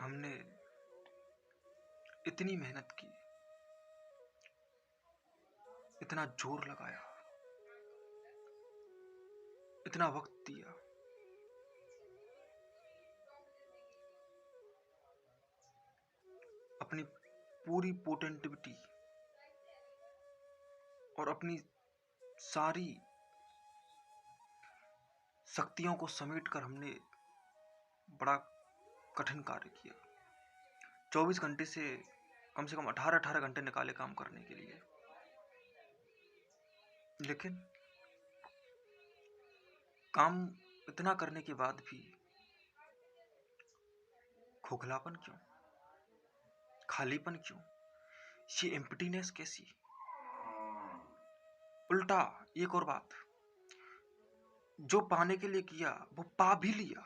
हमने इतनी मेहनत की, इतना जोर लगाया, इतना वक्त दिया, अपनी पूरी पोटेंटिविटी और अपनी सारी शक्तियों को समेटकर हमने बड़ा कठिन कार्य किया। 24 घंटे से कम 18-18 घंटे निकाले काम करने के लिए। लेकिन काम इतना करने के बाद भी खोखलापन क्यों, खालीपन क्यों, ये एम्प्टीनेस कैसी? उल्टा एक और बात, जो पाने के लिए किया वो पा भी लिया,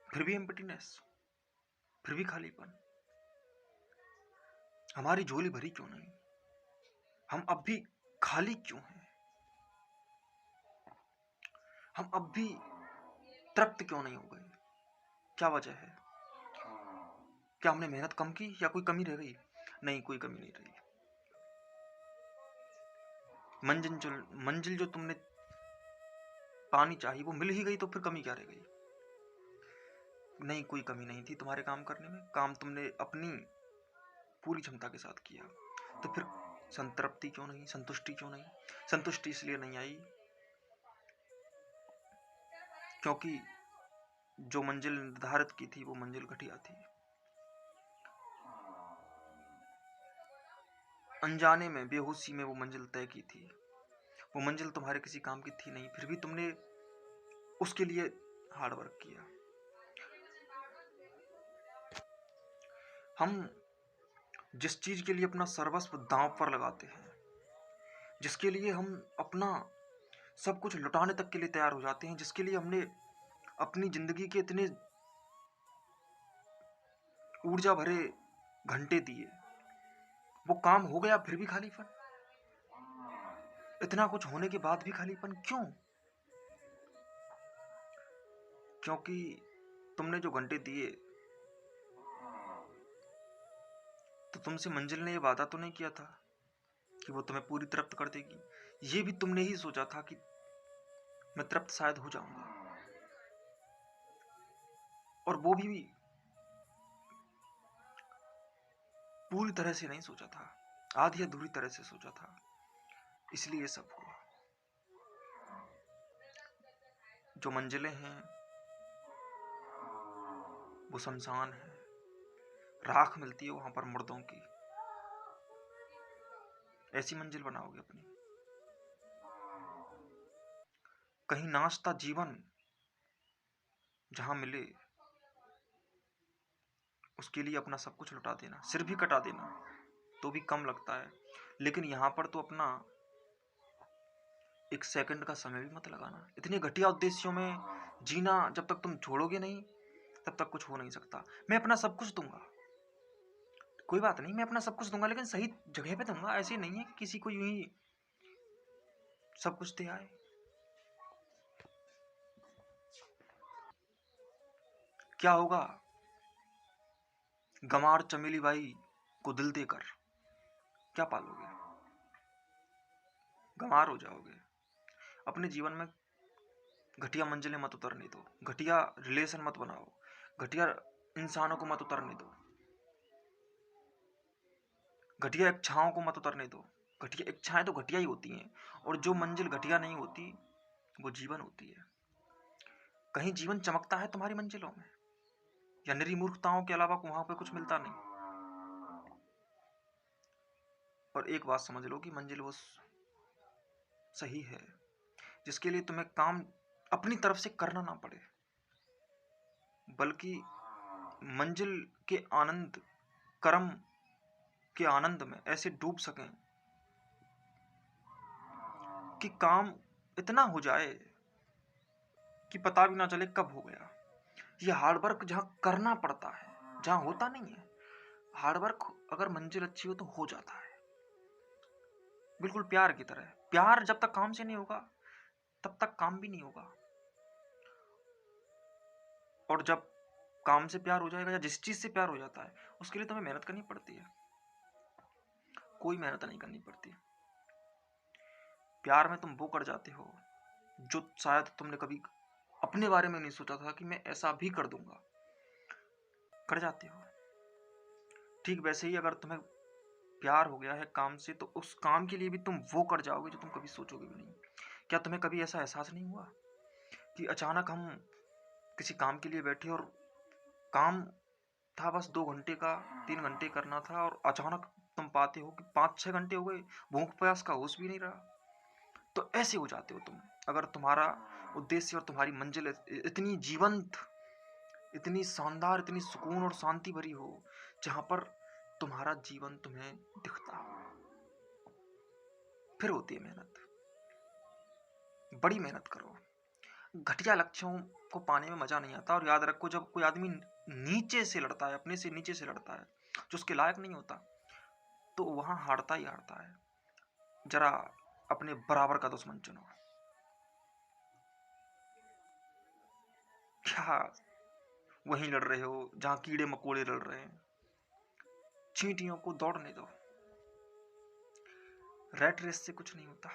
फिर भी एम्प्टीनेस, फिर भी खालीपन। हमारी झोली भरी क्यों नहीं? हम अब भी खाली क्यों हैं? हम अब भी तृप्त क्यों नहीं हो गए? क्या वजह है? क्या हमने मेहनत कम की या कोई कमी रह गई? नहीं, कोई कमी नहीं रही। मंजिल जो तुमने पानी चाहिए वो मिल ही गई, तो फिर कमी क्या रह गई? नहीं, कोई कमी नहीं थी तुम्हारे काम करने में। काम तुमने अपनी पूरी क्षमता के साथ किया, तो फिर संतृप्ति क्यों नहीं, संतुष्टि क्यों नहीं? संतुष्टि इसलिए नहीं आई क्योंकि जो मंजिल निर्धारित की थी वो मंजिल घटिया थी। अनजाने में, बेहोशी में वो मंजिल तय की थी। वो मंजिल तुम्हारे किसी काम की थी नहीं, फिर भी तुमने उसके लिए हार्ड वर्क किया। हम जिस चीज के लिए अपना सर्वस्व दांव पर लगाते हैं, जिसके लिए हम अपना सब कुछ लुटाने तक के लिए तैयार हो जाते हैं, जिसके लिए हमने अपनी जिंदगी के इतने ऊर्जा भरे घंटे दिए, वो काम हो गया फिर भी खालीपन। इतना कुछ होने के बाद भी खालीपन क्यों? क्योंकि तुमने जो घंटे दिए, तो तुमसे मंजिल ने ये वादा तो नहीं किया था कि वो तुम्हें पूरी तृप्त कर देगी। ये भी तुमने ही सोचा था कि मैं तृप्त शायद हो जाऊंगा, और वो भी पूरी तरह से नहीं सोचा था, आधी अधूरी तरह से सोचा था। इसलिए ये सब हुआ। जो मंजिलें हैं वो शमशान है, राख मिलती है वहां पर मुर्दों की। ऐसी मंजिल बनाओगे अपनी? कहीं नाचता जीवन जहां मिले उसके लिए अपना सब कुछ लुटा देना, सिर भी कटा देना तो भी कम लगता है। लेकिन यहां पर तो अपना एक सेकंड का समय भी मत लगाना। इतने घटिया उद्देश्यों में जीना जब तक तुम छोड़ोगे नहीं, तब तक कुछ हो नहीं सकता। मैं अपना सब कुछ दूंगा, कोई बात नहीं, मैं अपना सब कुछ दूंगा, लेकिन सही जगह पे दूंगा। ऐसे नहीं है कि किसी को यूं ही सब कुछ दे आए। क्या होगा गंवार चमेली बाई को दिल देकर? क्या पालोगे? गंवार हो जाओगे। अपने जीवन में घटिया मंजिलें मत उतरने दो, घटिया रिलेशन मत बनाओ, घटिया इंसानों को मत उतरने दो, घटिया इच्छाओं को मत उतरने दो। घटिया इच्छाएं तो घटिया ही होती हैं, और जो मंजिल घटिया नहीं होती वो जीवन होती है। कहीं जीवन चमकता है तुम्हारी मंजिलों में, या निरी मूर्खताओं के अलावा वहां पे कुछ मिलता नहीं? और एक बात समझ लो कि मंजिल वो सही है जिसके लिए तुम्हें काम अपनी तरफ से करना ना पड़े, बल्कि मंजिल के आनंद, कर्म के आनंद में ऐसे डूब सकें कि काम इतना हो जाए कि पता भी ना चले कब हो गया। ये हार्डवर्क जहां करना पड़ता है, जहां होता नहीं है। हार्डवर्क अगर मंजिल अच्छी हो तो हो जाता है, बिल्कुल प्यार की तरह। प्यार जब तक काम से नहीं होगा तब तक काम भी नहीं होगा, और जब काम से प्यार हो जाएगा या जिस चीज से प्यार हो जाता है, उसके लिए तुम्हें मेहनत करनी पड़ती है। कोई मेहनत नहीं करनी पड़ती। प्यार में तुम वो कर जाते हो जो शायद तुमने कभी अपने बारे में नहीं सोचा था कि मैं ऐसा भी कर दूंगा, कर जाते हो। ठीक वैसे ही अगर तुम्हें प्यार हो गया है काम से, तो उस काम के लिए भी तुम वो कर जाओगे जो तुम कभी सोचोगे भी नहीं। क्या तुम्हें कभी ऐसा एहसास नहीं हुआ कि अचानक हम किसी काम के लिए बैठे और काम था बस 2 घंटे का, 3 घंटे करना था, और अचानक तुम पाते हो कि 5-6 घंटे हो गए, भूख प्यास का होश भी नहीं रहा। तो ऐसे हो जाते हो तुम, अगर तुम्हारा उद्देश्य और तुम्हारी मंजिल इतनी जीवंत, इतनी शानदार, इतनी सुकून और शांति भरी हो, जहां पर तुम्हारा जीवन तुम्हें दिखता हो। फिर होती है मेहनत। बड़ी मेहनत करो। घटिया लक्ष्यों को पाने में मजा नहीं आता। और याद रखो, जब कोई आदमी नीचे से लड़ता है, अपने से नीचे से लड़ता है, जो उसके लायक नहीं होता, तो वहां हारता ही हारता है। जरा अपने बराबर का दुश्मन चुनो। क्या वहीं लड़ रहे हो जहां कीड़े मकोड़े लड़ रहे हैं? चींटियों को दौड़ने दो। रैट रेस से कुछ नहीं होता।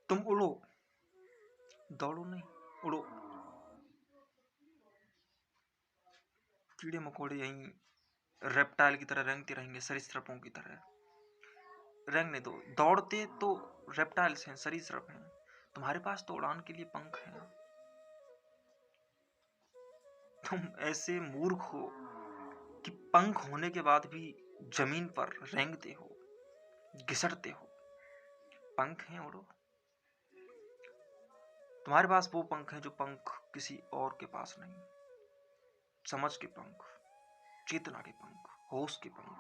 तुम उड़ो, दौड़ो नहीं, उड़ो। कीड़े मकोड़े यहीं रेप्टाइल की तरह रेंगते रहेंगे, सरीसृपों की तरह। रेंगने दो। दौड़ते तो रेप्टाइल्स हैं, सरीसृप हैं। तुम्हारे पास तो उड़ान के लिए पंख हैं। तुम ऐसे मूर्ख हो कि पंख होने के बाद भी जमीन पर रेंगते हो, घिसटते हो। पंख हैं, उड़ो। तुम्हारे पास वो पंख हैं जो पंख किसी और के पास नहीं। समझ के पंख, चेतना के पंख, होश के पंख,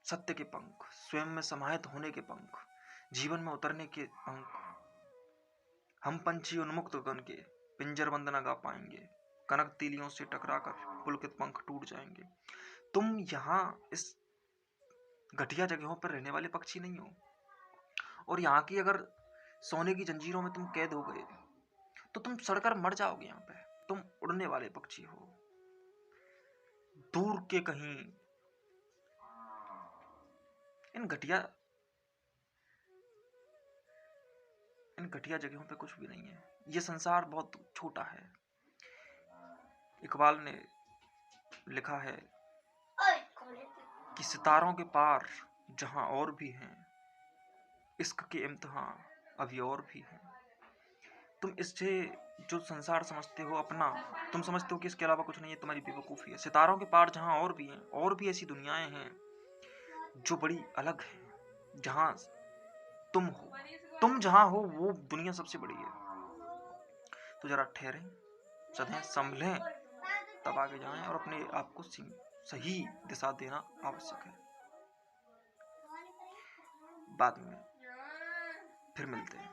सत्य के पंख, स्वयं में समाहित होने के पंख, जीवन में उतरने के पंख। हम पंछी उन्मुक्त गगन के पिंजर बंद न गा पाएंगे। कनक तीलियों से टकराकर पुलकित पंख टूट जाएंगे। तुम यहाँ इस घटिया जगहों पर रहने वाले पक्षी नहीं हो। और यहाँ की अगर सोने की जंजीरों में तुम कैद हो गए, तो तुम सड़कर मर जाओगे। यहाँ पे तुम उड़ने वाले पक्षी हो, दूर के कहीं। इन घटिया जगहों पे कुछ भी नहीं है। ये संसार बहुत छोटा है। इकबाल ने लिखा है कि सितारों के पार जहां और भी हैं, इश्क के इम्तिहान अभी और भी हैं। तुम इससे जो संसार समझते हो अपना, तुम समझते हो कि इसके अलावा कुछ नहीं है, तुम्हारी बेवकूफ़ी है। सितारों के पार जहां और भी हैं, और भी ऐसी दुनियाएं हैं जो बड़ी अलग है। जहां तुम हो, तुम जहां हो वो दुनिया सबसे बड़ी है। तो जरा ठहरें, सधें, संभलें, तब आगे जाएं और अपने आप को सही दिशा देना आवश्यक है। बाद में फिर मिलते हैं।